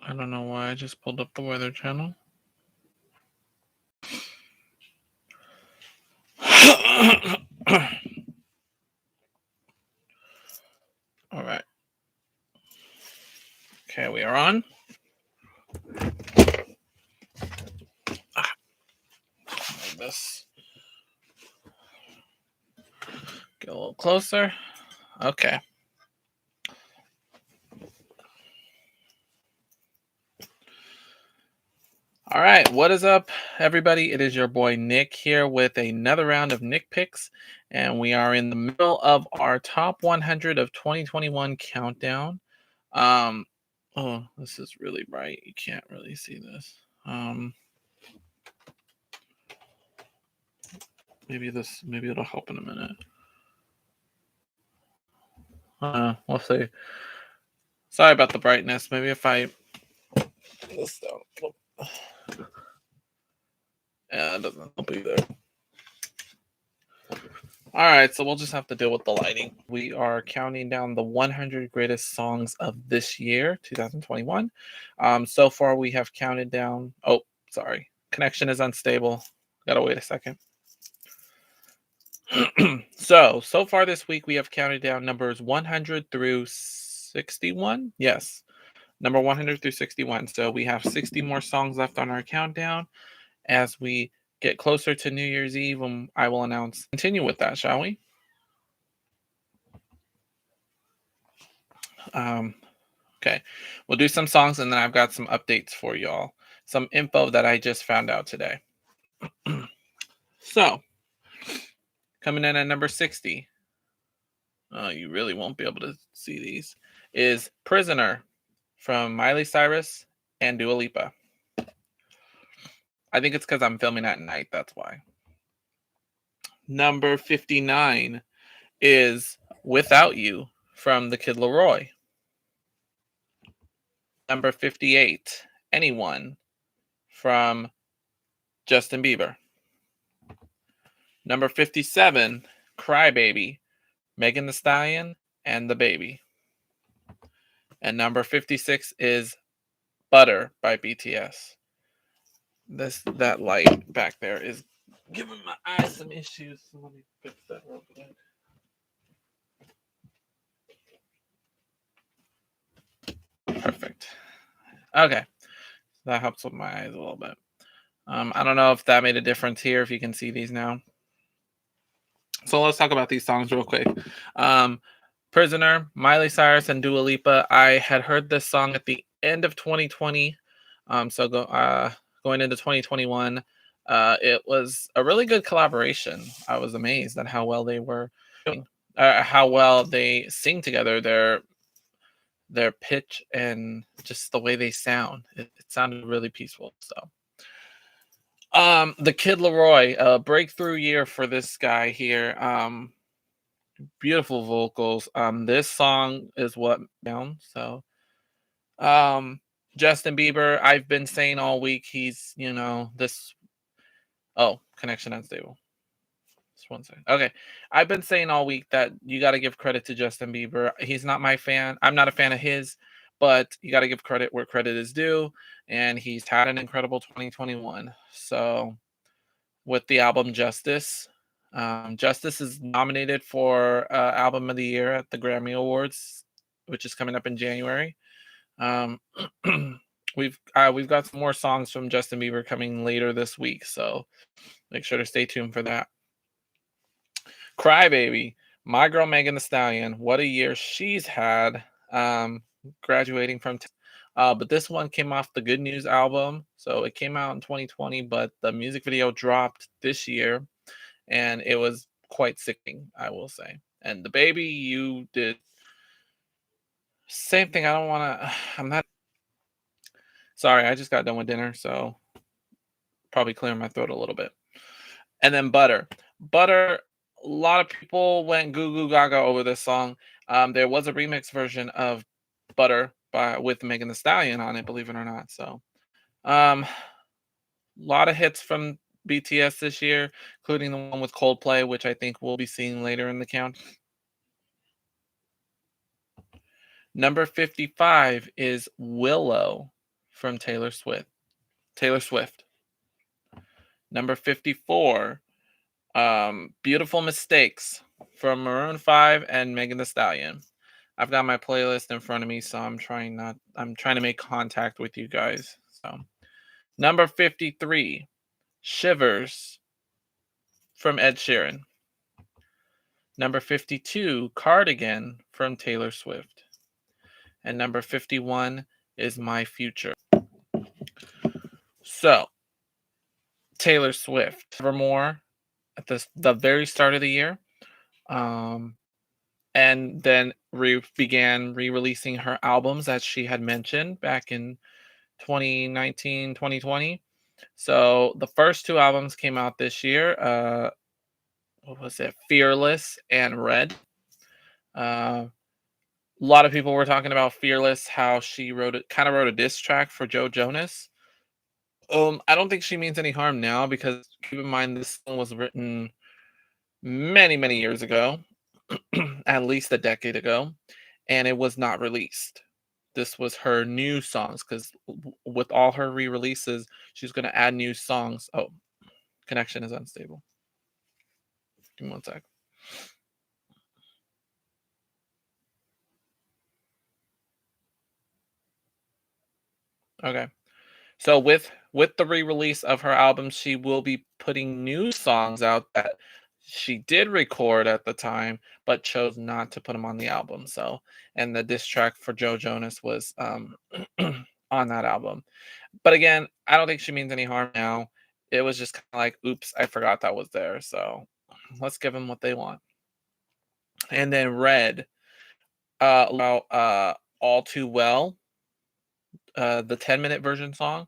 I don't know why I just pulled up the Weather Channel. All right. Okay, we are on. Like this. Get a little closer. Okay. All right, what is up, everybody? It is your boy Nick here with another round of Nick Picks, and we are in the middle of our top 100 of 2021 countdown. Oh, this is really bright. You can't really see this. Maybe it'll help in a minute. We'll see. Sorry about the brightness. Maybe if I this down. Yeah, it doesn't help either. All right, so we'll just have to deal with the lighting. We are counting down the 100 greatest songs of this year, 2021. So far, we have counted down. Oh, sorry, connection is unstable. Gotta wait a second. So far this week, we have counted down numbers 100 through 61. Yes, number 100 through 61. So we have 60 more songs left on our countdown. As we get closer to New Year's Eve, I will announce. Continue with that, shall we? Okay, we'll do some songs and then I've got some updates for y'all. Some info that I just found out today. So, coming in at number 60. Oh, you really won't be able to see these. Is Prisoner from Miley Cyrus and Dua Lipa. I think it's because I'm filming at night. That's why. Number 59 is Without You from the Kid Laroi. Number 58, Anyone from Justin Bieber. Number 57, Crybaby, Megan Thee Stallion and The Baby. And number 56 is Butter by BTS. That light back there is giving my eyes some issues. So let me fix that real quick. Perfect. Okay. That helps with my eyes a little bit. I don't know if that made a difference here, if you can see these now. So let's talk about these songs real quick. Prisoner, Miley Cyrus and Dua Lipa. I had heard this song at the end of 2020. Going into 2021, it was a really good collaboration. I was amazed at how well they were doing, how well they sing together. Their pitch and just the way they sound. It sounded really peaceful. So, the Kid Laroi, breakthrough year for this guy here. Beautiful vocals. This song is what down. So, Justin Bieber, I've been saying all week he's, this. Oh, connection unstable. Just one second. Okay, I've been saying all week that you got to give credit to Justin Bieber. He's not my fan. I'm not a fan of his, but you got to give credit where credit is due, and he's had an incredible 2021. So, with the album Justice. Justice is nominated for Album of the Year at the Grammy Awards, which is coming up in January. We've got some more songs from Justin Bieber coming later this week, so make sure to stay tuned for that. Crybaby, my girl Megan Thee Stallion. What a year she's had. Graduating from. But this one came off the Good News album. So it came out in 2020, but the music video dropped this year. And it was quite sickening, I will say. And The Baby, you did same thing. I'm not. Sorry, I just got done with dinner. So probably clearing my throat a little bit. And then Butter. Butter, a lot of people went goo goo gaga over this song. There was a remix version of Butter with Megan Thee Stallion on it, believe it or not. So, a lot of hits from BTS this year, including the one with Coldplay, which I think we'll be seeing later in the count. Number 55 is Willow from Taylor Swift. Taylor Swift. Number 54, Beautiful Mistakes from Maroon 5 and Megan Thee Stallion. I've got my playlist in front of me, so I'm trying to make contact with you guys. So, number 53, Shivers from Ed Sheeran. Number 52, Cardigan from Taylor Swift. And number 51 is My Future. So, Taylor Swift, Evermore at the very start of the year. And then began re-releasing her albums as she had mentioned back in 2019, 2020. So the first two albums came out this year. What was it? Fearless and Red. A lot of people were talking about Fearless, how she wrote a diss track for Joe Jonas. I don't think she means any harm now because keep in mind this song was written many, many years ago, at least a decade ago, and it was not released. This was her new songs because with all her re-releases, she's going to add new songs. Oh, connection is unstable. Give me one sec. Okay. So with the re-release of her album, she will be putting new songs out that she did record at the time, but chose not to put them on the album. So, and the diss track for Joe Jonas was on that album. But again, I don't think she means any harm now. It was just kind of like, oops, I forgot that was there. So let's give them what they want. And then Red, about All Too Well, the 10-minute version song,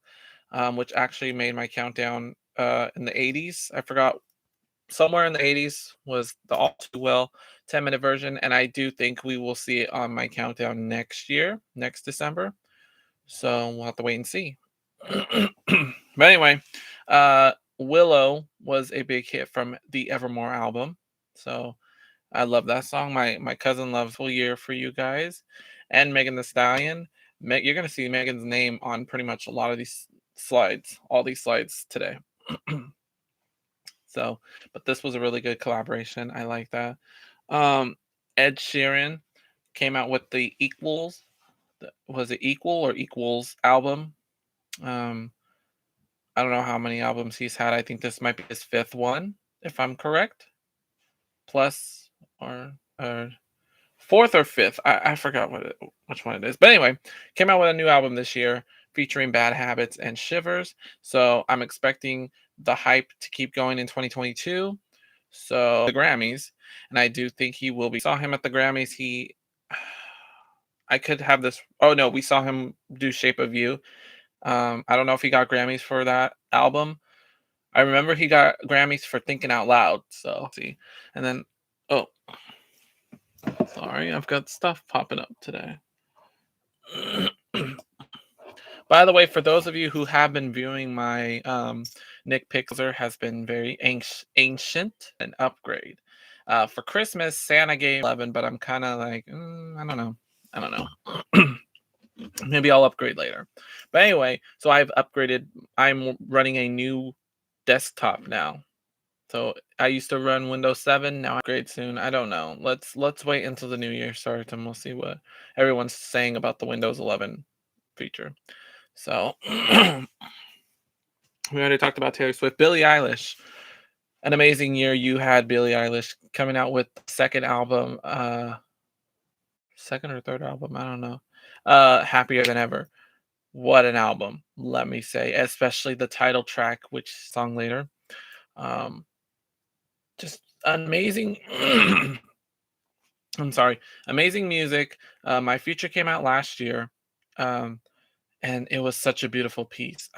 which actually made my countdown in the 80s. I forgot somewhere in the 80s was the All Too Well 10-minute version. And I do think we will see it on my countdown next year, next December. So we'll have to wait and see. But anyway, Willow was a big hit from the Evermore album. So I love that song. My cousin loves Full Year for You guys. And Megan Thee Stallion. You're gonna see Megan's name on pretty much a lot of these slides, all these slides today. So, but this was a really good collaboration. I like that. Um, Ed Sheeran came out with the Equals. Was it Equal or Equals album? Um, I don't know how many albums he's had. I think this might be his fifth one, if I'm correct. Plus, or fourth or fifth. I forgot which one it is. But anyway, came out with a new album this year featuring Bad Habits and Shivers. So I'm expecting the hype to keep going in 2022. So the Grammys, and I do think he will be. Saw him at the Grammys. I could have this. Oh no, we saw him do Shape of You. I don't know if he got Grammys for that album. I remember he got Grammys for Thinking Out Loud. So see, and then oh, sorry, I've got stuff popping up today. By the way, for those of you who have been viewing my Nick Pixar has been very ancient and upgrade. For Christmas, Santa gave 11, but I'm kind of like, I don't know. I don't know. Maybe I'll upgrade later. But anyway, so I've upgraded. I'm running a new desktop now. So I used to run Windows 7. Now I upgrade soon. I don't know. Let's wait until the new year starts and we'll see what everyone's saying about the Windows 11 feature. So we already talked about Taylor Swift. Billie Eilish. An amazing year you had, Billie Eilish, coming out with the second album, second or third album, I don't know. Happier Than Ever. What an album, let me say, especially the title track, which song later. Um, just amazing. I'm sorry, amazing music. My Future came out last year, and it was such a beautiful piece.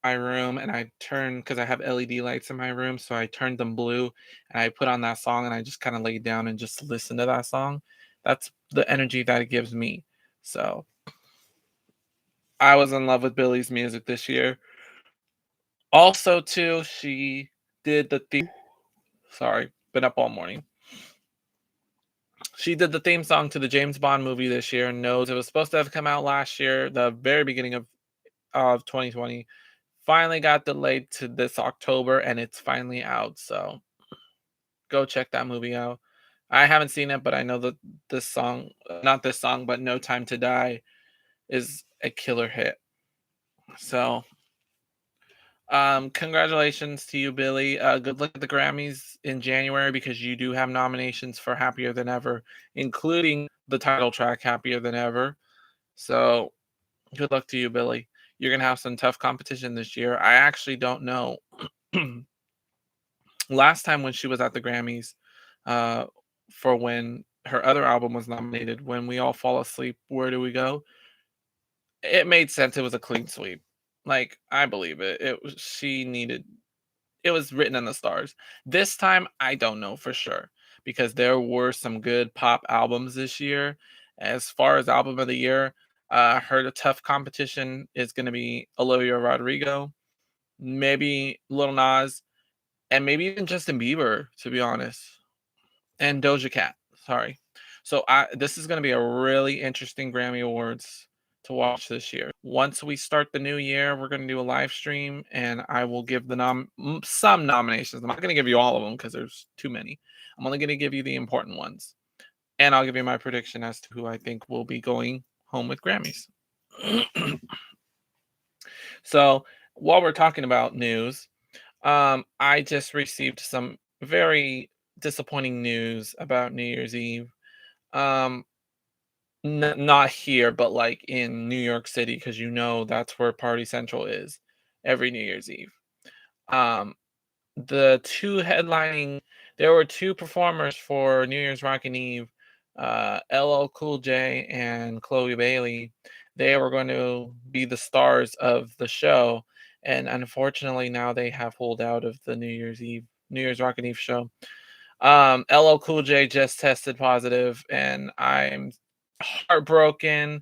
My room and I turned because I have LED lights in my room, so I turned them blue and I put on that song and I just kind of laid down and just listened to that song. That's the energy that it gives me. So I was in love with Billie's music this year. Also, too, she did the theme. Sorry, been up all morning. She did the theme song to the James Bond movie this year and knows it was supposed to have come out last year, the very beginning of of 2020 finally got delayed to this October, and it's finally out. So go check that movie out. I haven't seen it, but I know that this song, not this song, but No Time to Die is a killer hit. So, congratulations to you, Billy. Good luck at the Grammys in January because you do have nominations for Happier Than Ever, including the title track Happier Than Ever. So, good luck to you, Billy. You're going to have some tough competition this year. I actually don't know. Last time when she was at the Grammys, uh, for when her other album was nominated, When We All Fall Asleep, Where Do We Go? It made sense. It was a clean sweep. Like, I believe it. She needed, it was written in the stars. This time, I don't know for sure because there were some good pop albums this year. As far as album of the year, her tough competition is going to be Olivia Rodrigo, maybe Lil Nas, and maybe even Justin Bieber, to be honest, and Doja Cat. Sorry. So this is going to be a really interesting Grammy Awards to watch this year. Once we start the new year, we're going to do a live stream, and I will give the some nominations. I'm not going to give you all of them because there's too many. I'm only going to give you the important ones, and I'll give you my prediction as to who I think will be going home with Grammys. So while we're talking about news, I just received some very disappointing news about New Year's Eve. Um, not here, but like in New York City, because that's where Party Central is every New Year's Eve. Um, the two headlining, there were two performers for New Year's Rockin' Eve, LL Cool J and Chloe Bailey. They were going to be the stars of the show, and unfortunately now they have pulled out of the New Year's Rockin' Eve show. LL Cool J just tested positive, and I'm heartbroken.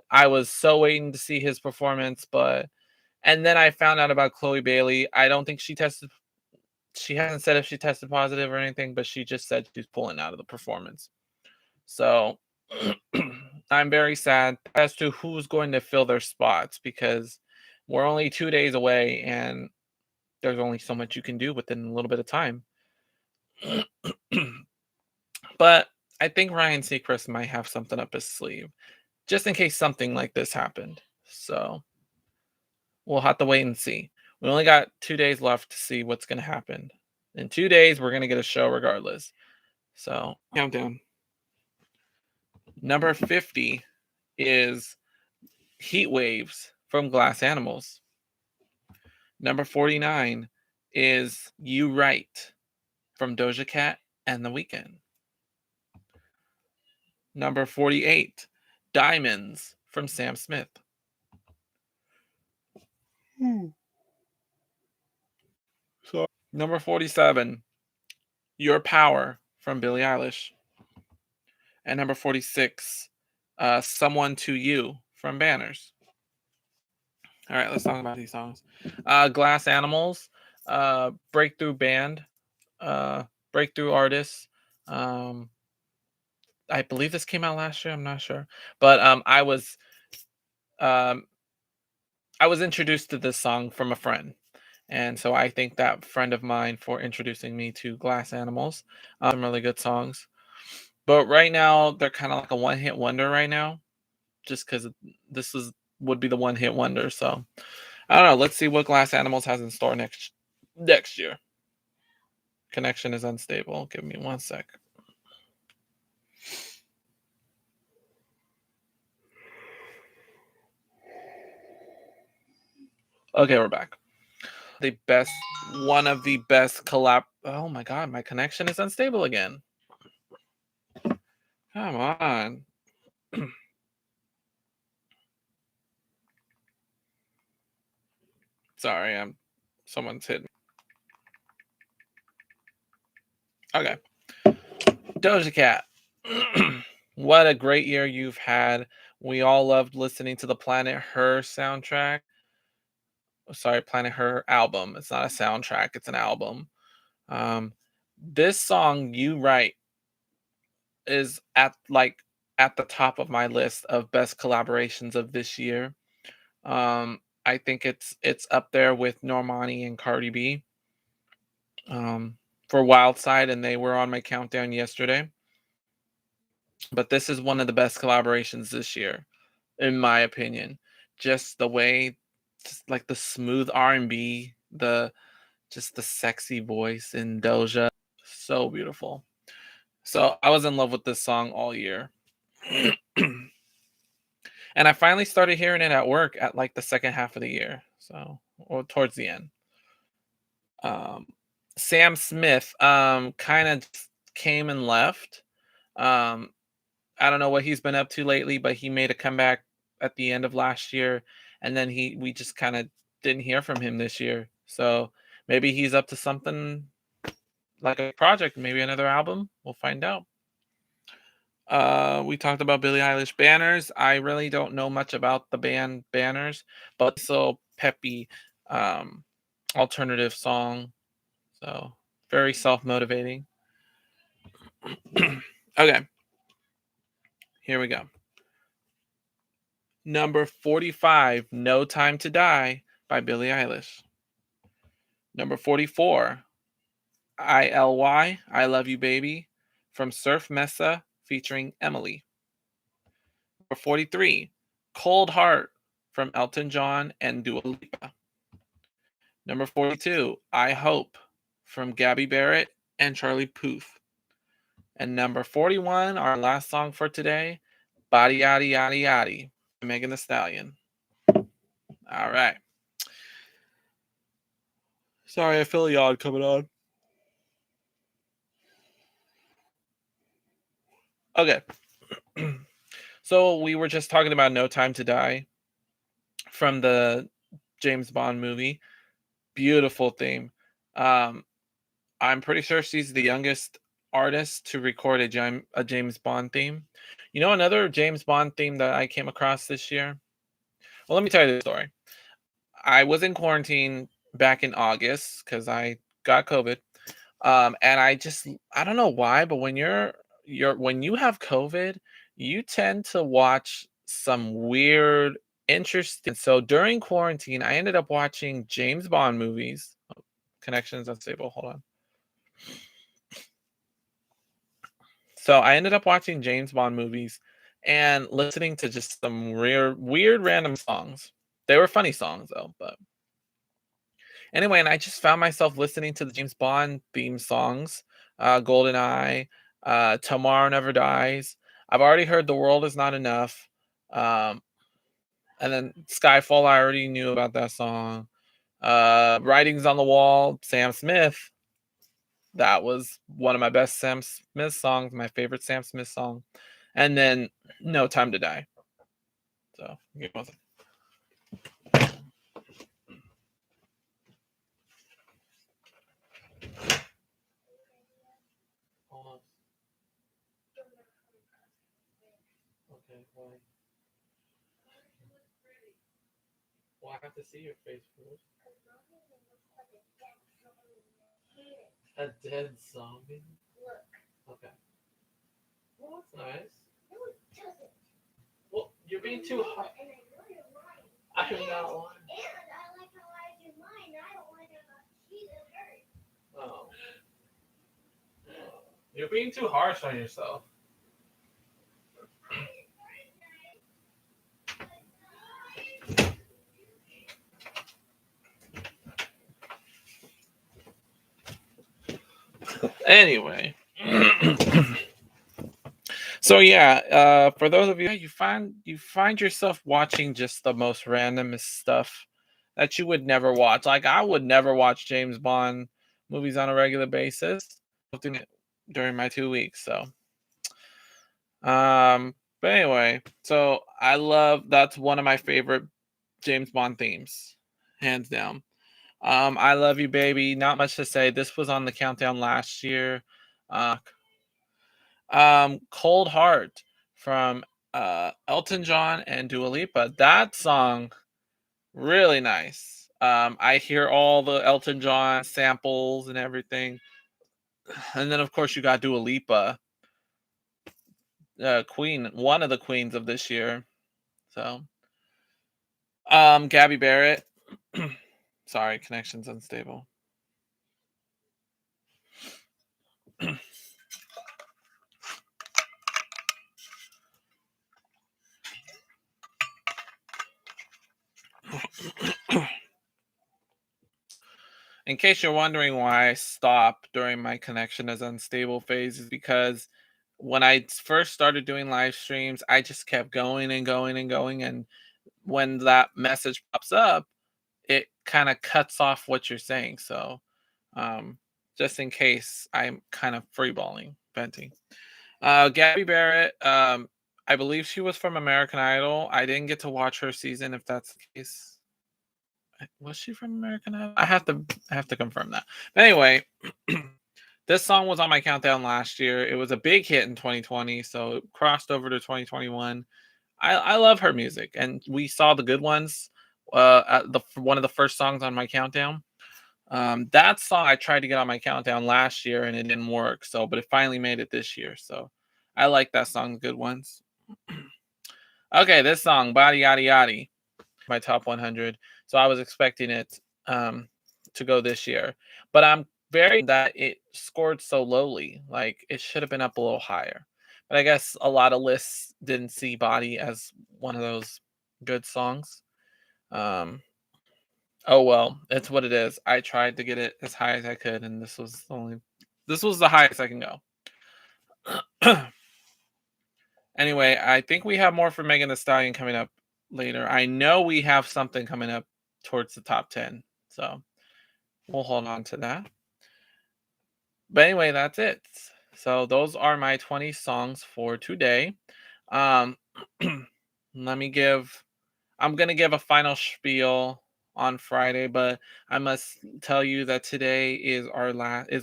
I was so waiting to see his performance, and then I found out about Chloe Bailey. I don't think she hasn't said if she tested positive or anything, but she just said she's pulling out of the performance. So I'm very sad as to who's going to fill their spots because we're only 2 days away and there's only so much you can do within a little bit of time. But I think Ryan Seacrest might have something up his sleeve just in case something like this happened. So we'll have to wait and see. We only got 2 days left to see what's going to happen. In 2 days, we're going to get a show regardless. So, countdown. Number 50 is Heat Waves from Glass Animals. Number 49 is You Right from Doja Cat and The Weeknd. Number 48, Diamonds from Sam Smith. Number 47, Your Power from Billie Eilish. And number 46, Someone to You from Banners. All right, let's talk about these songs. Glass Animals, breakthrough band, breakthrough artists. Um, I believe this came out last year. I'm not sure, but um, I was introduced to this song from a friend, and so I thank that friend of mine for introducing me to Glass Animals. Some really good songs, but right now they're kind of like a one-hit wonder right now, just because this would be the one-hit wonder. So I don't know. Let's see what Glass Animals has in store next year. Connection is unstable. Give me 1 sec. Okay, we're back. One of the best collab. Oh my god, my connection is unstable again. Come on. Sorry, someone's hitting. Okay. Doja Cat. What a great year you've had. We all loved listening to the Planet Her soundtrack. Sorry, Planet Her album. It's not a soundtrack, it's an album. This song, You Right, is at the top of my list of best collaborations of this year. I think it's up there with Normani and Cardi B for Wild Side, and they were on my countdown yesterday. But this is one of the best collaborations this year, in my opinion. Just the way, just like the smooth R&B, just the sexy voice in Doja, so beautiful. So I was in love with this song all year. And I finally started hearing it at work at like the second half of the year. So, or towards the end. Um, Sam Smith kind of came and left. Um, I don't know what he's been up to lately, but he made a comeback at the end of last year, and then we just kind of didn't hear from him this year. So maybe he's up to something like a project, maybe another album. We'll find out. We talked about Billie Eilish Banners. I really don't know much about the band Banners, but so peppy um alternative song. So very self-motivating. Okay, here we go. Number 45, No Time to Die by Billie Eilish. Number 44, I Love You Baby from Surf Mesa featuring Emily. Number 43, Cold Heart from Elton John and Dua Lipa. Number 42, I Hope from Gabby Barrett and Charlie Puth. And number 41, our last song for today, Body Yaddy Yaddy Yaddy by Megan Thee Stallion. All right. Sorry, I feel a yawn coming on. Okay. So we were just talking about No Time to Die from the James Bond movie. Beautiful theme. Um, I'm pretty sure she's the youngest artist to record a James Bond theme. You know, another James Bond theme that I came across this year? Well, let me tell you the story. I was in quarantine back in August because I got COVID. And I don't know why, but when you have COVID, you tend to watch some weird, interesting. So during quarantine, I ended up watching James Bond movies. Oh, connections unstable. Hold on. So I ended up watching James Bond movies and listening to just some weird random songs. They were funny songs though, but anyway, and I just found myself listening to the James Bond theme songs, GoldenEye, Tomorrow Never Dies. I've already heard The World Is Not Enough. Um, and then Skyfall, I already knew about that song. Writings on the Wall, Sam Smith. That was one of my best Sam Smith songs, my favorite Sam Smith song. And then No Time to Die. So, give me one second. Hold on. Okay, well, I have to see your face first. A dead zombie? Okay. Well, that's nice. Well, you're being too hard. I'm not lying. Oh. You're being too harsh on yourself. Anyway. So yeah, for those of you, you find yourself watching just the most randomest stuff that you would never watch. Like I would never watch James Bond movies on a regular basis. Doing it during my 2 weeks. So but anyway, so that's one of my favorite James Bond themes, hands down. I Love You Baby, not much to say. This was on the countdown last year. Uh Cold Heart from Elton John and Dua Lipa. That song really nice. I hear all the Elton John samples and everything. And then of course you got Dua Lipa, queen, one of the queens of this year. So Gabby Barrett. Sorry, connection's unstable. In case you're wondering why I stop during my connection as unstable phase, is because when I first started doing live streams, I just kept going and going and going. And when that message pops up, it kind of cuts off what you're saying. So, um, just in case I'm kind of freeballing, venting. Gabby Barrett, I believe she was from American Idol. I didn't get to watch her season, if that's the case. Was she from American Idol? I have to confirm that. But anyway, this song was on my countdown last year. It was a big hit in 2020, so it crossed over to 2021. I love her music, and we saw the good ones. At the one of the first songs on my countdown. That song I tried to get on my countdown last year, and it didn't work. So, but it finally made it this year. So, I like that song, "Good Ones." Okay, this song, "Body Yaddy Yaddy," my top 100. So I was expecting it to go this year, but I'm very that it scored so lowly. Like it should have been up a little higher. But I guess a lot of lists didn't see Body as one of those good songs. Um, oh well, it's what it is. I tried to get it as high as I could, and this was the highest I can go. Anyway, I think we have more for Megan Thee Stallion coming up later. I know we have something coming up towards the top 10. So we'll hold on to that. But anyway, that's it. So those are my 20 songs for today. Um let me give I'm gonna give a final spiel on Friday, but I must tell you that today is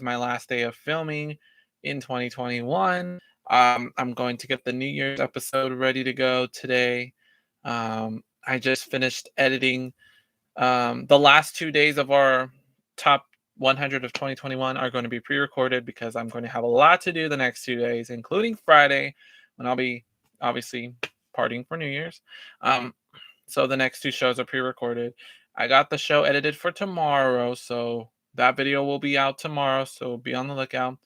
my last day of filming in 2021. I'm going to get the New Year's episode ready to go today. I just finished editing. The last 2 days of our top 100 of 2021 are going to be pre-recorded because I'm going to have a lot to do the next 2 days, including Friday, when I'll be obviously partying for New Year's. So the next two shows are pre-recorded. I got the show edited for tomorrow, so that video will be out tomorrow. So be on the lookout.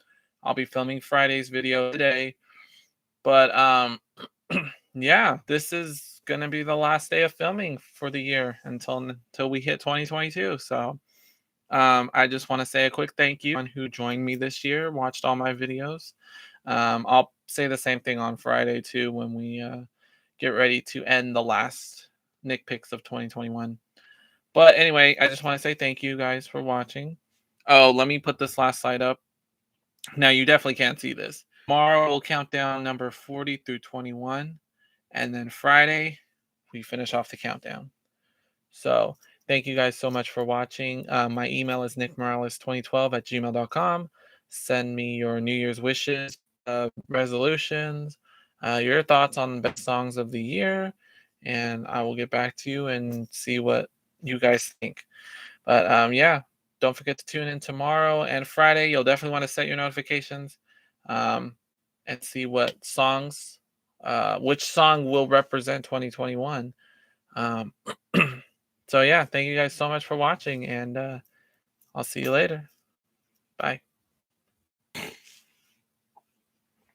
I'll be filming Friday's video today. But yeah, this is gonna be the last day of filming for the year until we hit 2022. So I just want to say a quick thank you to everyone who joined me this year, watched all my videos. I'll say the same thing on Friday too when we get ready to end the last Nick Picks of 2021. But anyway, I just want to say thank you guys for watching. Oh, let me put this last slide up. Now you definitely can't see this. Tomorrow we'll count down number 40 through 21. And then Friday, we finish off the countdown. So thank you guys so much for watching. My email is nickmorales2012@gmail.com. Send me your New Year's wishes, resolutions, your thoughts on the best songs of the year, and I will get back to you and see what you guys think. But yeah, don't forget to tune in tomorrow and Friday. You'll definitely want to set your notifications um, and see which song will represent 2021. Um, so yeah, thank you guys so much for watching, and I'll see you later. Bye.